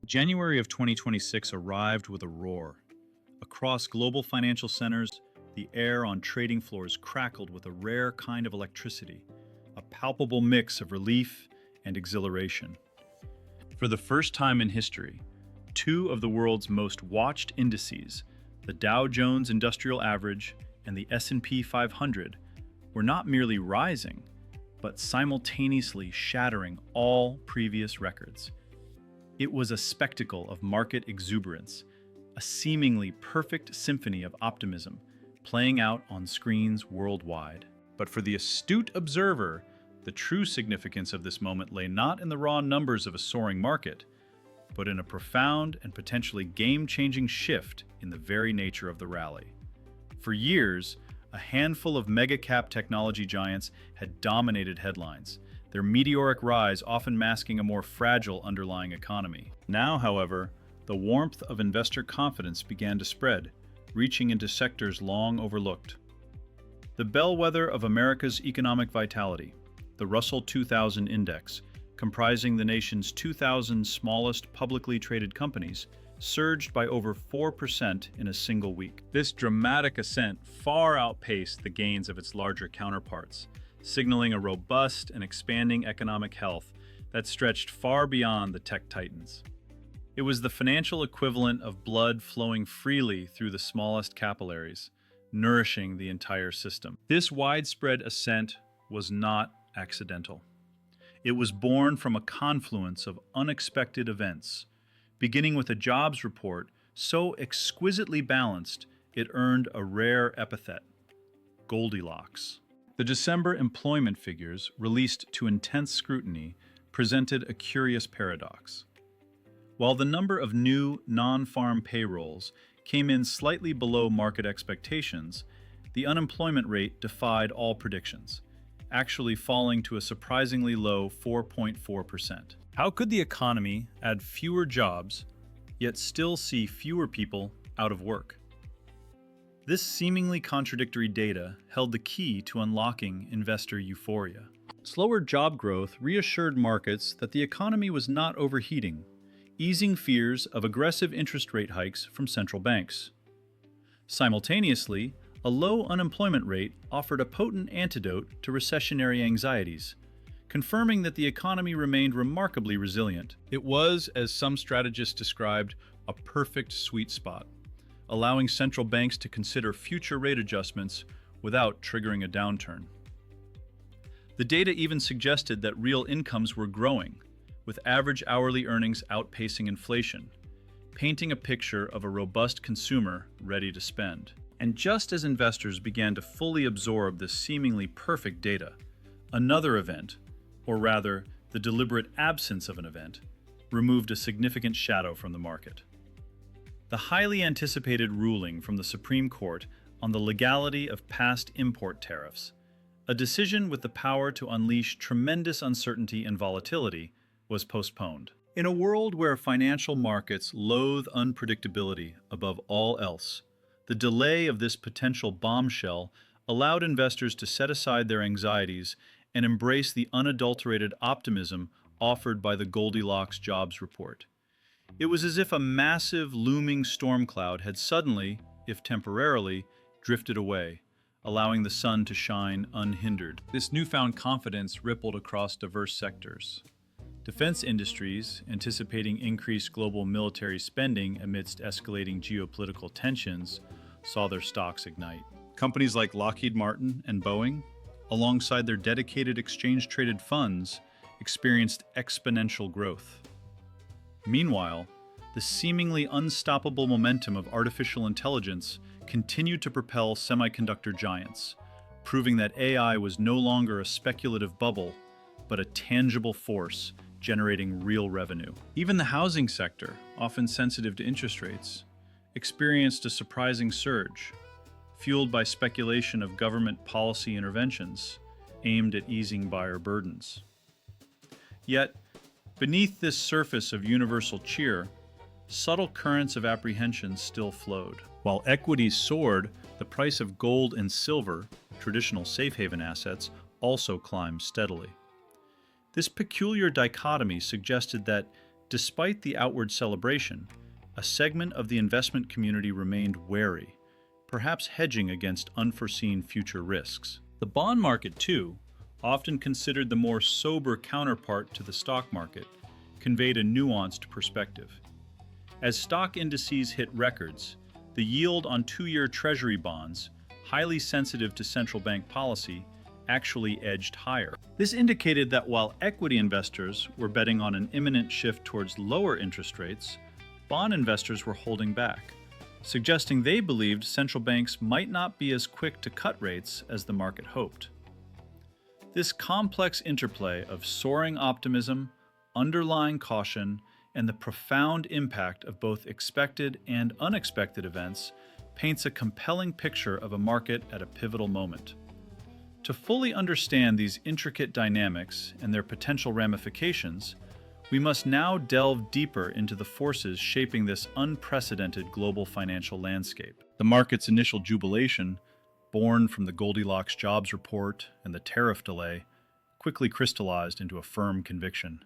January of 2026 arrived with a roar. Across global financial centers, the air on trading floors crackled with a rare kind of electricity, a palpable mix of relief and exhilaration. For the first time in history, two of the world's most watched indices, the Dow Jones Industrial Average and the S&P 500, were not merely rising, but simultaneously shattering all previous records. It was a spectacle of market exuberance, a seemingly perfect symphony of optimism playing out on screens worldwide. But for the astute observer, the true significance of this moment lay not in the raw numbers of a soaring market, but in a profound and potentially game-changing shift in the very nature of the rally. For years, a handful of mega-cap technology giants had dominated headlines, their meteoric rise often masking a more fragile underlying economy. Now, however, the warmth of investor confidence began to spread, reaching into sectors long overlooked. The bellwether of America's economic vitality, the Russell 2000 Index, comprising the nation's 2,000 smallest publicly traded companies, surged by over 4% in a single week. This dramatic ascent far outpaced the gains of its larger counterparts, signaling a robust and expanding economic health that stretched far beyond the tech titans. It was the financial equivalent of blood flowing freely through the smallest capillaries, nourishing the entire system. This widespread ascent was not accidental. It was born from a confluence of unexpected events, beginning with a jobs report so exquisitely balanced it earned a rare epithet: Goldilocks. The December employment figures, released to intense scrutiny, presented a curious paradox. While the number of new non-farm payrolls came in slightly below market expectations, the unemployment rate defied all predictions, actually falling to a surprisingly low 4.4%. How could the economy add fewer jobs, yet still see fewer people out of work? This seemingly contradictory data held the key to unlocking investor euphoria. Slower job growth reassured markets that the economy was not overheating, easing fears of aggressive interest rate hikes from central banks. Simultaneously, a low unemployment rate offered a potent antidote to recessionary anxieties, confirming that the economy remained remarkably resilient. It was, as some strategists described, a perfect sweet spot, allowing central banks to consider future rate adjustments without triggering a downturn. The data even suggested that real incomes were growing, with average hourly earnings outpacing inflation, painting a picture of a robust consumer ready to spend. And just as investors began to fully absorb this seemingly perfect data, another event, or rather, the deliberate absence of an event, removed a significant shadow from the market. The highly anticipated ruling from the Supreme Court on the legality of past import tariffs, a decision with the power to unleash tremendous uncertainty and volatility, was postponed. In a world where financial markets loathe unpredictability above all else, the delay of this potential bombshell allowed investors to set aside their anxieties and embrace the unadulterated optimism offered by the Goldilocks jobs report. It was as if a massive, looming storm cloud had suddenly, if temporarily, drifted away, allowing the sun to shine unhindered. This newfound confidence rippled across diverse sectors. Defense industries, anticipating increased global military spending amidst escalating geopolitical tensions, saw their stocks ignite. Companies like Lockheed Martin and Boeing, alongside their dedicated exchange-traded funds, experienced exponential growth. Meanwhile, the seemingly unstoppable momentum of artificial intelligence continued to propel semiconductor giants, proving that AI was no longer a speculative bubble, but a tangible force generating real revenue. Even the housing sector, often sensitive to interest rates, experienced a surprising surge, fueled by speculation of government policy interventions aimed at easing buyer burdens. Yet, beneath this surface of universal cheer, subtle currents of apprehension still flowed. While equities soared, the price of gold and silver, traditional safe haven assets, also climbed steadily. This peculiar dichotomy suggested that Despite the outward celebration, a segment of the investment community remained wary, perhaps hedging against unforeseen future risks. The bond market, too, often considered the more sober counterpart to the stock market, conveyed a nuanced perspective. As stock indices hit records, the yield on two-year Treasury bonds, highly sensitive to central bank policy, actually edged higher. This indicated that while equity investors were betting on an imminent shift towards lower interest rates, bond investors were holding back, suggesting they believed central banks might not be as quick to cut rates as the market hoped. This complex interplay of soaring optimism, underlying caution, and the profound impact of both expected and unexpected events paints a compelling picture of a market at a pivotal moment. To fully understand these intricate dynamics and their potential ramifications, we must now delve deeper into the forces shaping this unprecedented global financial landscape. The market's initial jubilation, born from the Goldilocks jobs report and the tariff delay, quickly crystallized into a firm conviction.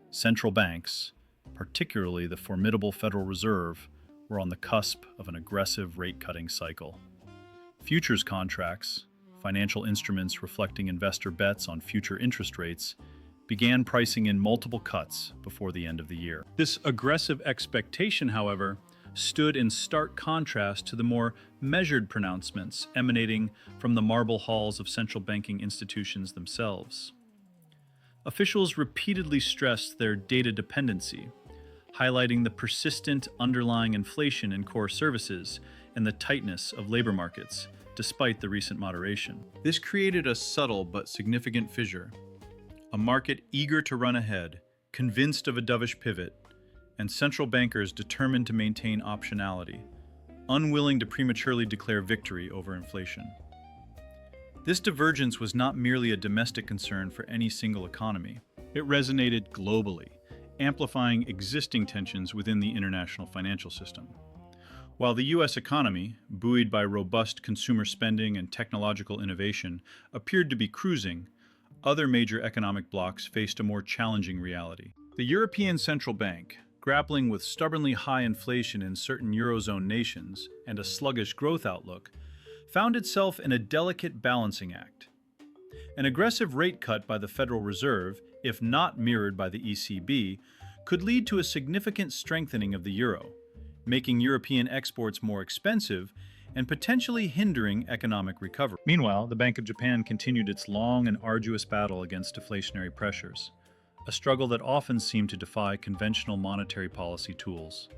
Central banks, particularly the formidable Federal Reserve, were on the cusp of an aggressive rate-cutting cycle. Futures contracts, financial instruments reflecting investor bets on future interest rates, began pricing in multiple cuts before the end of the year. This aggressive expectation, however, stood in stark contrast to the more measured pronouncements emanating from the marble halls of central banking institutions themselves. Officials repeatedly stressed their data dependency, highlighting the persistent underlying inflation in core services and the tightness of labor markets, despite the recent moderation. This created a subtle but significant fissure, a market eager to run ahead, convinced of a dovish pivot, and central bankers determined to maintain optionality, unwilling to prematurely declare victory over inflation. This divergence was not merely a domestic concern for any single economy. It resonated globally, amplifying existing tensions within the international financial system. While the U.S. economy, buoyed by robust consumer spending and technological innovation, appeared to be cruising, other major economic blocs faced a more challenging reality. The European Central Bank, grappling with stubbornly high inflation in certain Eurozone nations and a sluggish growth outlook, found itself in a delicate balancing act. An aggressive rate cut by the Federal Reserve, if not mirrored by the ECB, could lead to a significant strengthening of the euro, making European exports more expensive and potentially hindering economic recovery. Meanwhile, the Bank of Japan continued its long and arduous battle against deflationary pressures, a struggle that often seemed to defy conventional monetary policy tools.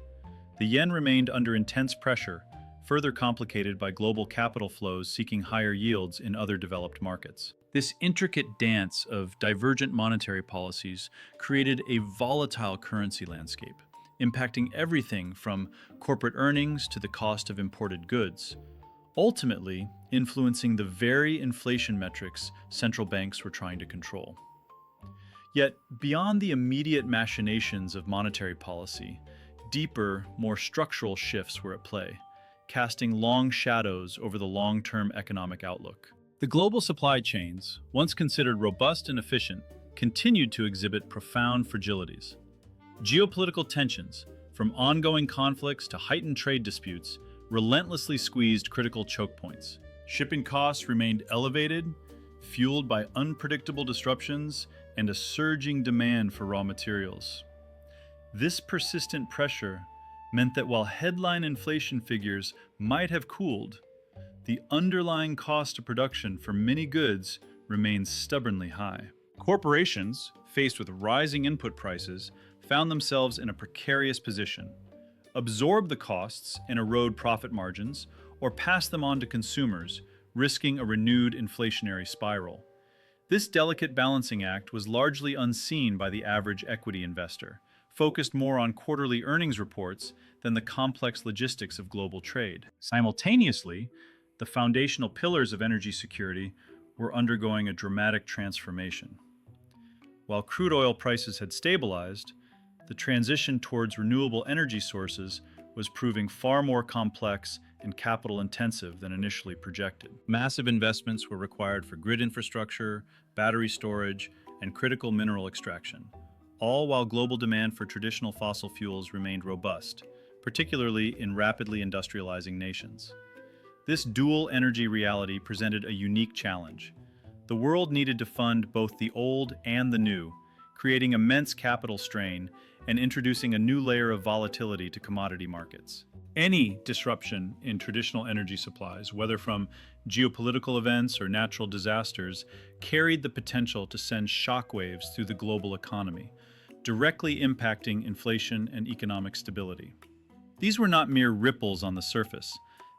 The yen remained under intense pressure, further complicated by global capital flows seeking higher yields in other developed markets. This intricate dance of divergent monetary policies created a volatile currency landscape, impacting everything from corporate earnings to the cost of imported goods, ultimately influencing the very inflation metrics central banks were trying to control. Yet, beyond the immediate machinations of monetary policy, deeper, more structural shifts were at play, casting long shadows over the long-term economic outlook. The global supply chains, once considered robust and efficient, continued to exhibit profound fragilities. Geopolitical tensions, from ongoing conflicts to heightened trade disputes, relentlessly squeezed critical choke points. Shipping costs remained elevated, fueled by unpredictable disruptions and a surging demand for raw materials. This persistent pressure meant that while headline inflation figures might have cooled, the underlying cost of production for many goods remained stubbornly high. Corporations, faced with rising input prices, found themselves in a precarious position: absorb the costs and erode profit margins, or pass them on to consumers, risking a renewed inflationary spiral. This delicate balancing act was largely unseen by the average equity investor, focused more on quarterly earnings reports than the complex logistics of global trade. Simultaneously, the foundational pillars of energy security were undergoing a dramatic transformation. While crude oil prices had stabilized, the transition towards renewable energy sources was proving far more complex and capital-intensive than initially projected. Massive investments were required for grid infrastructure, battery storage, and critical mineral extraction, all while global demand for traditional fossil fuels remained robust, particularly in rapidly industrializing nations. This dual energy reality presented a unique challenge. The world needed to fund both the old and the new, creating immense capital strain and introducing a new layer of volatility to commodity markets. Any disruption in traditional energy supplies, whether from geopolitical events or natural disasters, carried the potential to send shockwaves through the global economy, directly impacting inflation and economic stability. These were not mere ripples on the surface.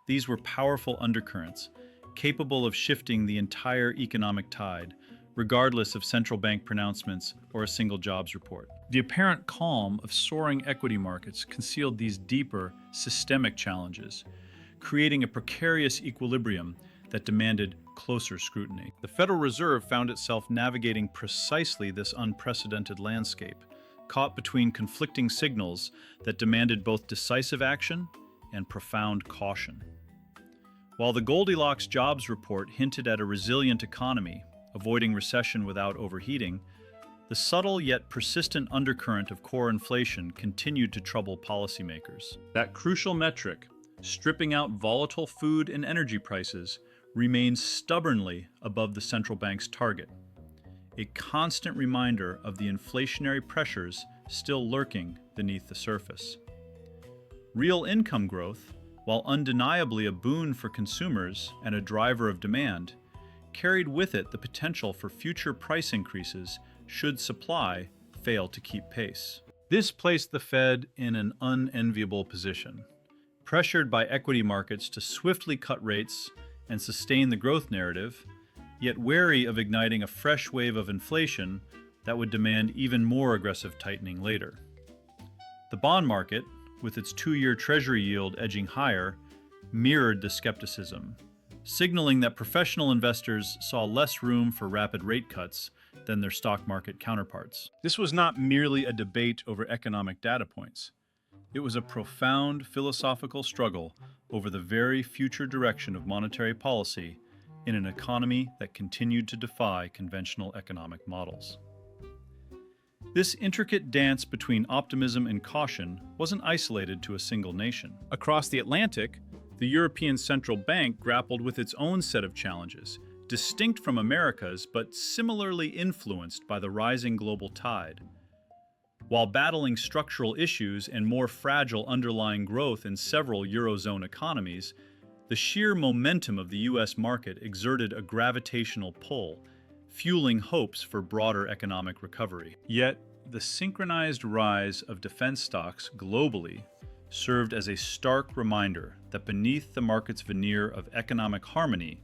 These were powerful undercurrents, capable of shifting the entire economic tide, regardless of central bank pronouncements or a single jobs report. The apparent calm of soaring equity markets concealed these deeper, systemic challenges, creating a precarious equilibrium that demanded closer scrutiny. The Federal Reserve found itself navigating precisely this unprecedented landscape, caught between conflicting signals that demanded both decisive action and profound caution. While the Goldilocks jobs report hinted at a resilient economy, avoiding recession without overheating, the subtle yet persistent undercurrent of core inflation continued to trouble policymakers. That crucial metric, stripping out volatile food and energy prices, remains stubbornly above the central bank's target, a constant reminder of the inflationary pressures still lurking beneath the surface. Real income growth, while undeniably a boon for consumers and a driver of demand, carried with it the potential for future price increases should supply fail to keep pace. This placed the Fed in an unenviable position, pressured by equity markets to swiftly cut rates and sustain the growth narrative, yet wary of igniting a fresh wave of inflation that would demand even more aggressive tightening later. The bond market, with its two-year Treasury yield edging higher, mirrored the skepticism, signaling that professional investors saw less room for rapid rate cuts than their stock market counterparts. This was not merely a debate over economic data points. It was a profound philosophical struggle over the very future direction of monetary policy in an economy that continued to defy conventional economic models. This intricate dance between optimism and caution wasn't isolated to a single nation. Across the Atlantic, the European Central Bank grappled with its own set of challenges, distinct from America's but similarly influenced by the rising global tide. While battling structural issues and more fragile underlying growth in several Eurozone economies, the sheer momentum of the U.S. market exerted a gravitational pull, fueling hopes for broader economic recovery. Yet, the synchronized rise of defense stocks globally served as a stark reminder that beneath the market's veneer of economic harmony,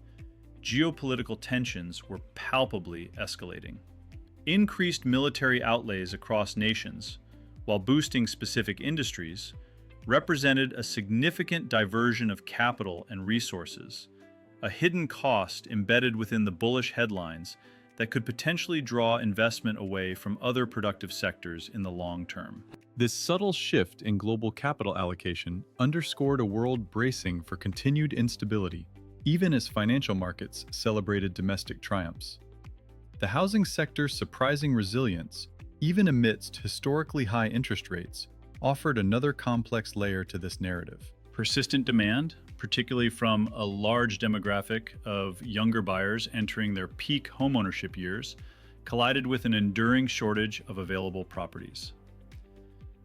geopolitical tensions were palpably escalating. Increased military outlays across nations, while boosting specific industries, represented a significant diversion of capital and resources, a hidden cost embedded within the bullish headlines that could potentially draw investment away from other productive sectors in the long term. This subtle shift in global capital allocation underscored a world bracing for continued instability, even as financial markets celebrated domestic triumphs. The housing sector's surprising resilience, even amidst historically high interest rates, offered another complex layer to this narrative. Persistent demand, particularly from a large demographic of younger buyers entering their peak homeownership years, collided with an enduring shortage of available properties.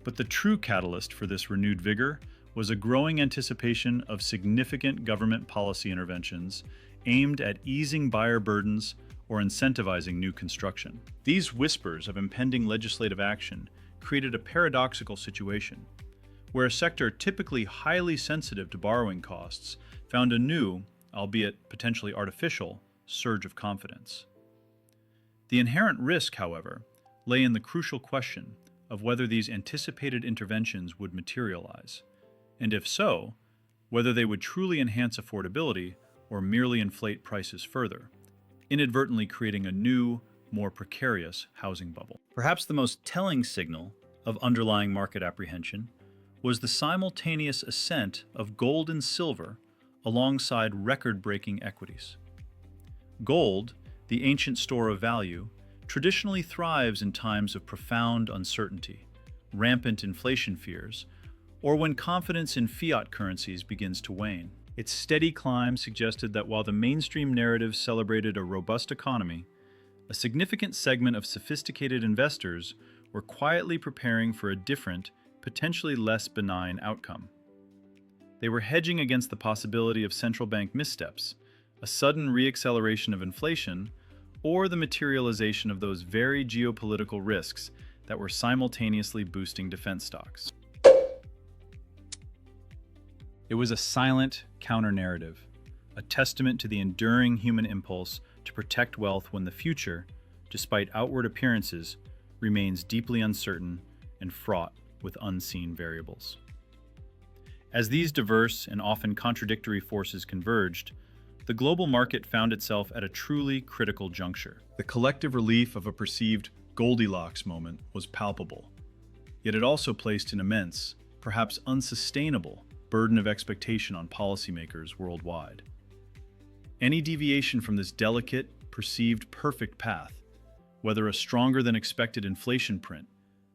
But the true catalyst for this renewed vigor was a growing anticipation of significant government policy interventions aimed at easing buyer burdens or incentivizing new construction. These whispers of impending legislative action created a paradoxical situation, where a sector typically highly sensitive to borrowing costs found a new, albeit potentially artificial, surge of confidence. The inherent risk, however, lay in the crucial question of whether these anticipated interventions would materialize, and if so, whether they would truly enhance affordability or merely inflate prices further, inadvertently creating a new, more precarious housing bubble. Perhaps the most telling signal of underlying market apprehension was the simultaneous ascent of gold and silver alongside record-breaking equities. Gold, the ancient store of value, traditionally thrives in times of profound uncertainty, rampant inflation fears, or when confidence in fiat currencies begins to wane. Its steady climb suggested that while the mainstream narrative celebrated a robust economy, a significant segment of sophisticated investors were quietly preparing for a different, potentially less benign outcome. They were hedging against the possibility of central bank missteps, a sudden reacceleration of inflation, or the materialization of those very geopolitical risks that were simultaneously boosting defense stocks. It was a silent counter-narrative, a testament to the enduring human impulse to protect wealth when the future, despite outward appearances, remains deeply uncertain and fraught with unseen variables. As these diverse and often contradictory forces converged, the global market found itself at a truly critical juncture. The collective relief of a perceived Goldilocks moment was palpable, yet it also placed an immense, perhaps unsustainable, burden of expectation on policymakers worldwide. Any deviation from this delicate, perceived perfect path, whether a stronger than expected inflation print,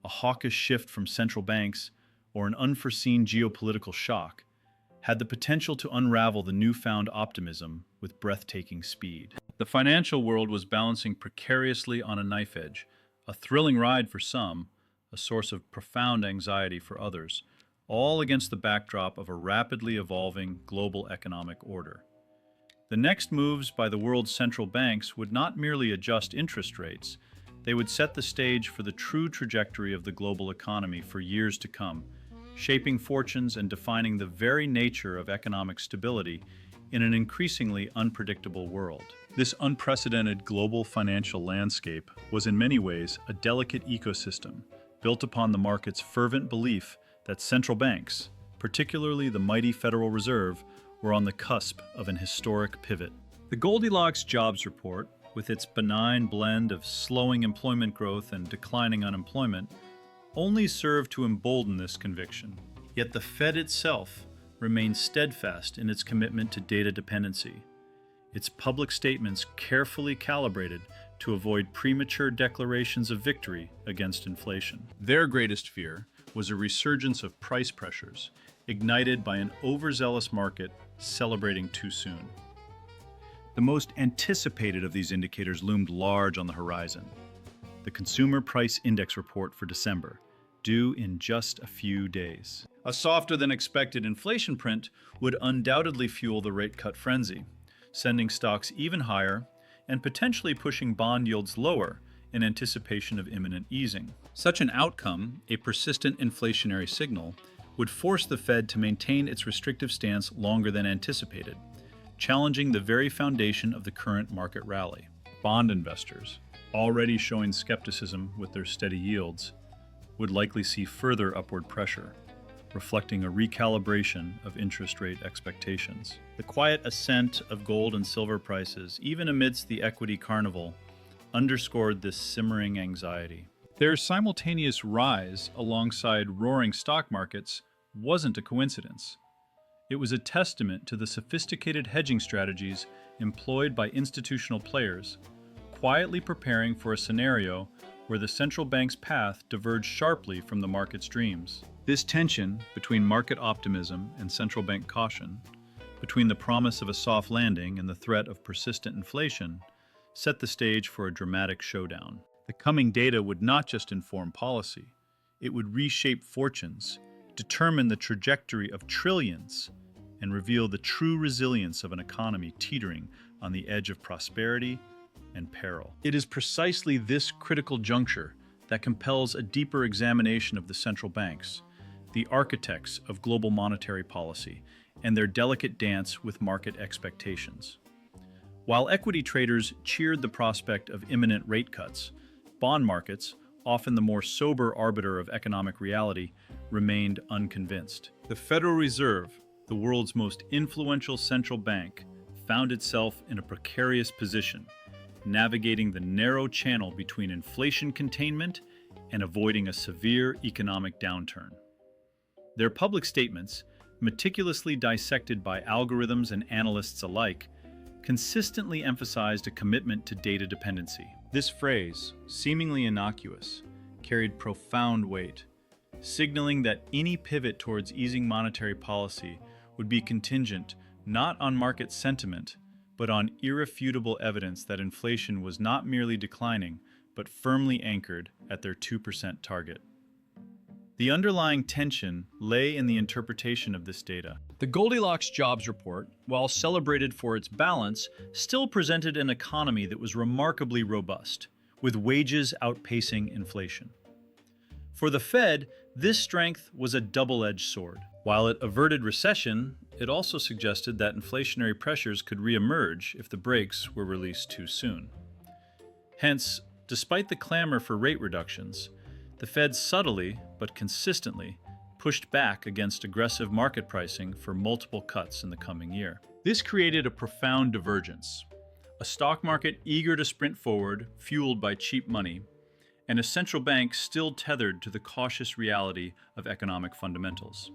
a hawkish shift from central banks, or an unforeseen geopolitical shock, had the potential to unravel the newfound optimism with breathtaking speed. The financial world was balancing precariously on a knife edge, a thrilling ride for some, a source of profound anxiety for others, all against the backdrop of a rapidly evolving global economic order. The next moves by the world's central banks would not merely adjust interest rates, they would set the stage for the true trajectory of the global economy for years to come, shaping fortunes and defining the very nature of economic stability in an increasingly unpredictable world. This unprecedented global financial landscape was in many ways a delicate ecosystem built upon the market's fervent belief that central banks, particularly the mighty Federal Reserve, were on the cusp of an historic pivot. The Goldilocks jobs report, with its benign blend of slowing employment growth and declining unemployment, only served to embolden this conviction. Yet the Fed itself remained steadfast in its commitment to data dependency, its public statements carefully calibrated to avoid premature declarations of victory against inflation. Their greatest fear was a resurgence of price pressures, ignited by an overzealous market celebrating too soon. The most anticipated of these indicators loomed large on the horizon: the Consumer Price Index report for December, due in just a few days. A softer than expected inflation print would undoubtedly fuel the rate cut frenzy, sending stocks even higher and potentially pushing bond yields lower in anticipation of imminent easing. Such an outcome, a persistent inflationary signal, would force the Fed to maintain its restrictive stance longer than anticipated, challenging the very foundation of the current market rally. Bond investors, already showing skepticism with their steady yields, would likely see further upward pressure, reflecting a recalibration of interest rate expectations. The quiet ascent of gold and silver prices, even amidst the equity carnival, underscored this simmering anxiety. Their simultaneous rise alongside roaring stock markets wasn't a coincidence. It was a testament to the sophisticated hedging strategies employed by institutional players, quietly preparing for a scenario where the central bank's path diverged sharply from the market's dreams. This tension between market optimism and central bank caution, between the promise of a soft landing and the threat of persistent inflation, set the stage for a dramatic showdown. The coming data would not just inform policy, it would reshape fortunes, determine the trajectory of trillions, and reveal the true resilience of an economy teetering on the edge of prosperity and peril. It is precisely this critical juncture that compels a deeper examination of the central banks, the architects of global monetary policy, and their delicate dance with market expectations. While equity traders cheered the prospect of imminent rate cuts, bond markets, often the more sober arbiter of economic reality, remained unconvinced. The Federal Reserve, the world's most influential central bank, found itself in a precarious position, navigating the narrow channel between inflation containment and avoiding a severe economic downturn. Their public statements, meticulously dissected by algorithms and analysts alike, consistently emphasized a commitment to data dependency. This phrase, seemingly innocuous, carried profound weight, signaling that any pivot towards easing monetary policy would be contingent not on market sentiment, but on irrefutable evidence that inflation was not merely declining, but firmly anchored at their 2% target. The underlying tension lay in the interpretation of this data. The Goldilocks jobs report, while celebrated for its balance, still presented an economy that was remarkably robust, with wages outpacing inflation. For the Fed, this strength was a double-edged sword. While it averted recession, it also suggested that inflationary pressures could re-emerge if the brakes were released too soon. Hence, despite the clamor for rate reductions, the Fed subtly but consistently pushed back against aggressive market pricing for multiple cuts in the coming year. This created a profound divergence, a stock market eager to sprint forward, fueled by cheap money, and a central bank still tethered to the cautious reality of economic fundamentals.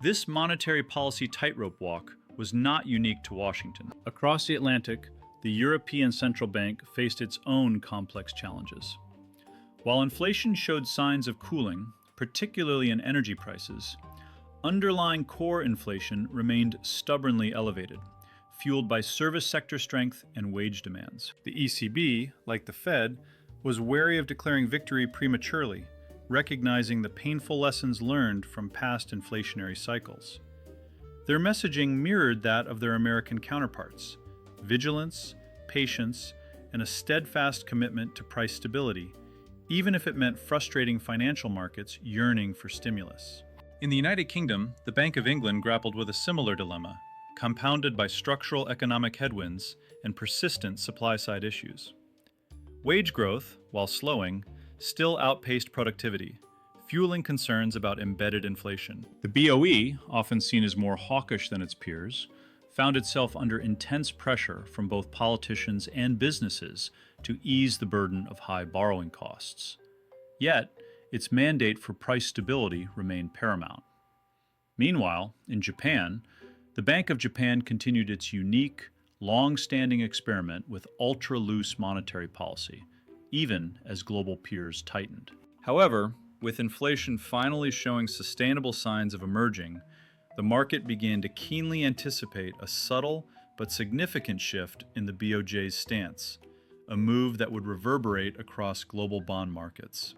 This monetary policy tightrope walk was not unique to Washington. Across the Atlantic, the European Central Bank faced its own complex challenges. While inflation showed signs of cooling, particularly in energy prices, underlying core inflation remained stubbornly elevated, fueled by service sector strength and wage demands. The ECB, like the Fed, was wary of declaring victory prematurely, recognizing the painful lessons learned from past inflationary cycles. Their messaging mirrored that of their American counterparts: vigilance, patience, and a steadfast commitment to price stability, even if it meant frustrating financial markets yearning for stimulus. In the United Kingdom, the Bank of England grappled with a similar dilemma, compounded by structural economic headwinds and persistent supply-side issues. Wage growth, while slowing, still outpaced productivity, fueling concerns about embedded inflation. The BOE, often seen as more hawkish than its peers, found itself under intense pressure from both politicians and businesses to ease the burden of high borrowing costs. Yet, its mandate for price stability remained paramount. Meanwhile, in Japan, the Bank of Japan continued its unique, long-standing experiment with ultra-loose monetary policy, even as global peers tightened. However, with inflation finally showing sustainable signs of emerging, the market began to keenly anticipate a subtle but significant shift in the BOJ's stance, a move that would reverberate across global bond markets.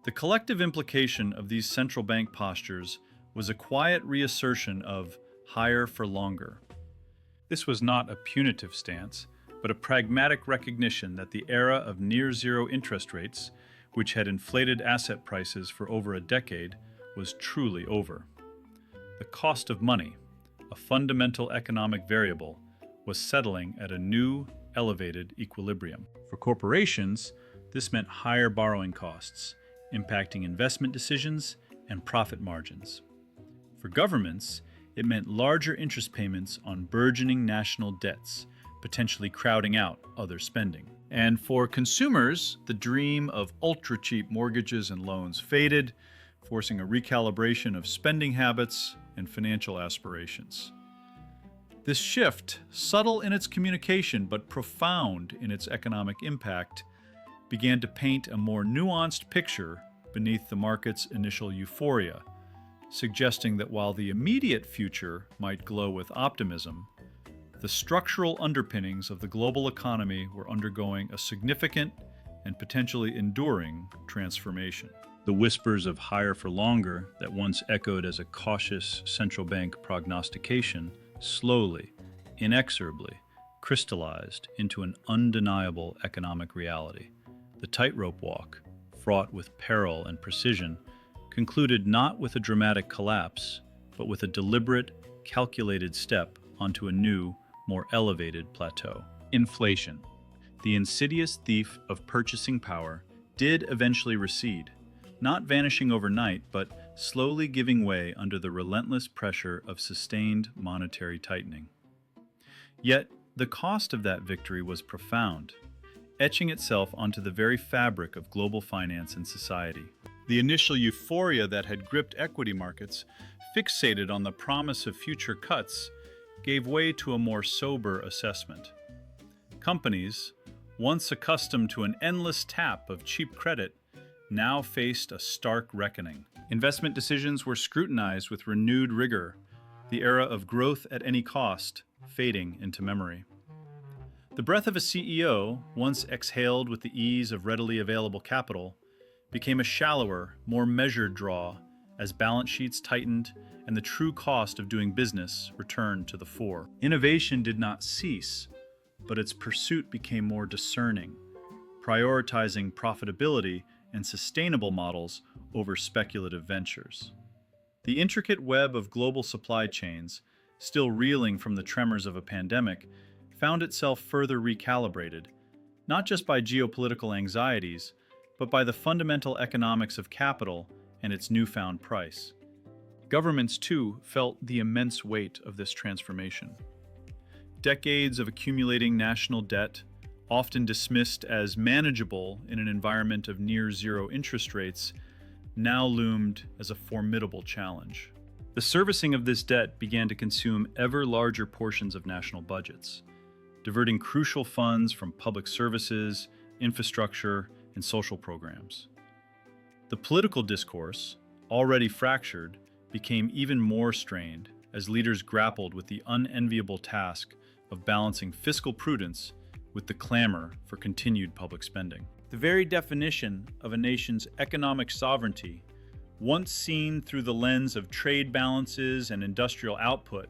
The collective implication of these central bank postures was a quiet reassertion of higher for longer. This was not a punitive stance, but a pragmatic recognition that the era of near-zero interest rates, which had inflated asset prices for over a decade, was truly over. The cost of money, a fundamental economic variable, was settling at a new, elevated equilibrium. For corporations, this meant higher borrowing costs, impacting investment decisions and profit margins. For governments, it meant larger interest payments on burgeoning national debts, potentially crowding out other spending. And for consumers, the dream of ultra-cheap mortgages and loans faded, forcing a recalibration of spending habits and financial aspirations. This shift, subtle in its communication but profound in its economic impact, began to paint a more nuanced picture beneath the market's initial euphoria, suggesting that while the immediate future might glow with optimism, the structural underpinnings of the global economy were undergoing a significant and potentially enduring transformation. The whispers of higher for longer that once echoed as a cautious central bank prognostication slowly, inexorably, crystallized into an undeniable economic reality. The tightrope walk, fraught with peril and precision, concluded not with a dramatic collapse, but with a deliberate, calculated step onto a new, more elevated plateau. Inflation, the insidious thief of purchasing power, did eventually recede, not vanishing overnight, but slowly giving way under the relentless pressure of sustained monetary tightening. Yet, the cost of that victory was profound, etching itself onto the very fabric of global finance and society. The initial euphoria that had gripped equity markets, fixated on the promise of future cuts, gave way to a more sober assessment. Companies, once accustomed to an endless tap of cheap credit, now faced a stark reckoning. Investment decisions were scrutinized with renewed rigor, the era of growth at any cost fading into memory. The breath of a CEO, once exhaled with the ease of readily available capital, became a shallower, more measured draw as balance sheets tightened and the true cost of doing business returned to the fore. Innovation did not cease, but its pursuit became more discerning, prioritizing profitability and sustainable models over speculative ventures. The intricate web of global supply chains, still reeling from the tremors of a pandemic, found itself further recalibrated, not just by geopolitical anxieties, but by the fundamental economics of capital and its newfound price. Governments, too, felt the immense weight of this transformation. Decades of accumulating national debt, often dismissed as manageable in an environment of near-zero interest rates, now loomed as a formidable challenge. The servicing of this debt began to consume ever larger portions of national budgets, diverting crucial funds from public services, infrastructure, and social programs. The political discourse, already fractured, became even more strained as leaders grappled with the unenviable task of balancing fiscal prudence with the clamor for continued public spending. The very definition of a nation's economic sovereignty, once seen through the lens of trade balances and industrial output,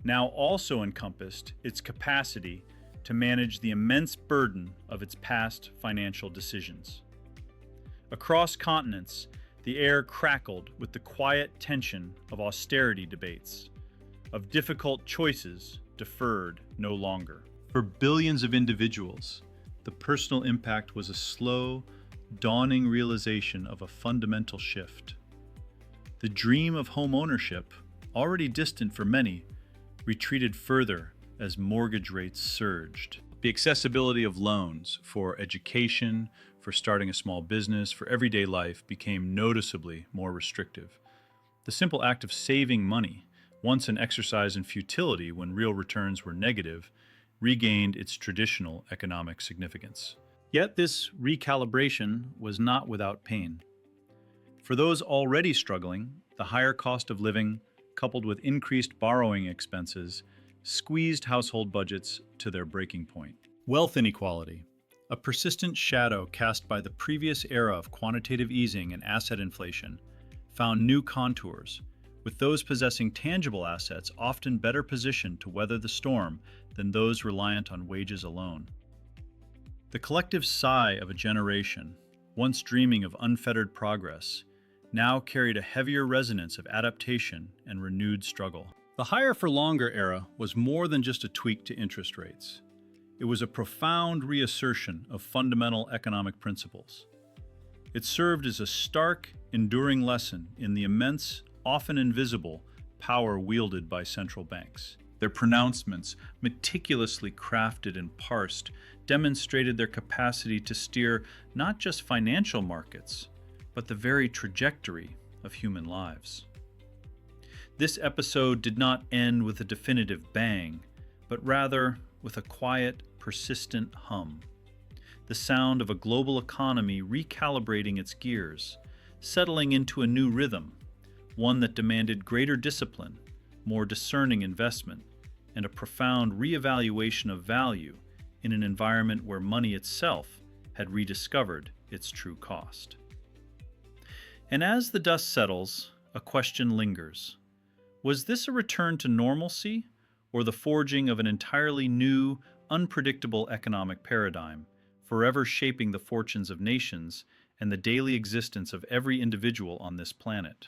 now also encompassed its capacity to manage the immense burden of its past financial decisions. Across continents, the air crackled with the quiet tension of austerity debates, of difficult choices deferred no longer. For billions of individuals, the personal impact was a slow, dawning realization of a fundamental shift. The dream of home ownership, already distant for many, retreated further as mortgage rates surged. The accessibility of loans for education, for starting a small business, for everyday life became noticeably more restrictive. The simple act of saving money, once an exercise in futility when real returns were negative, regained its traditional economic significance. Yet this recalibration was not without pain. For those already struggling, the higher cost of living, coupled with increased borrowing expenses, squeezed household budgets to their breaking point. Wealth inequality, a persistent shadow cast by the previous era of quantitative easing and asset inflation, found new contours, with those possessing tangible assets often better positioned to weather the storm than those reliant on wages alone. The collective sigh of a generation, once dreaming of unfettered progress, now carried a heavier resonance of adaptation and renewed struggle. The higher for longer era was more than just a tweak to interest rates. It was a profound reassertion of fundamental economic principles. It served as a stark, enduring lesson in the immense, often invisible, power wielded by central banks. Their pronouncements, meticulously crafted and parsed, demonstrated their capacity to steer not just financial markets, but the very trajectory of human lives. This episode did not end with a definitive bang, but rather with a quiet, persistent hum. The sound of a global economy recalibrating its gears, settling into a new rhythm, one that demanded greater discipline, more discerning investment, and a profound reevaluation of value in an environment where money itself had rediscovered its true cost. And as the dust settles, a question lingers. Was this a return to normalcy, or the forging of an entirely new, unpredictable economic paradigm, forever shaping the fortunes of nations and the daily existence of every individual on this planet?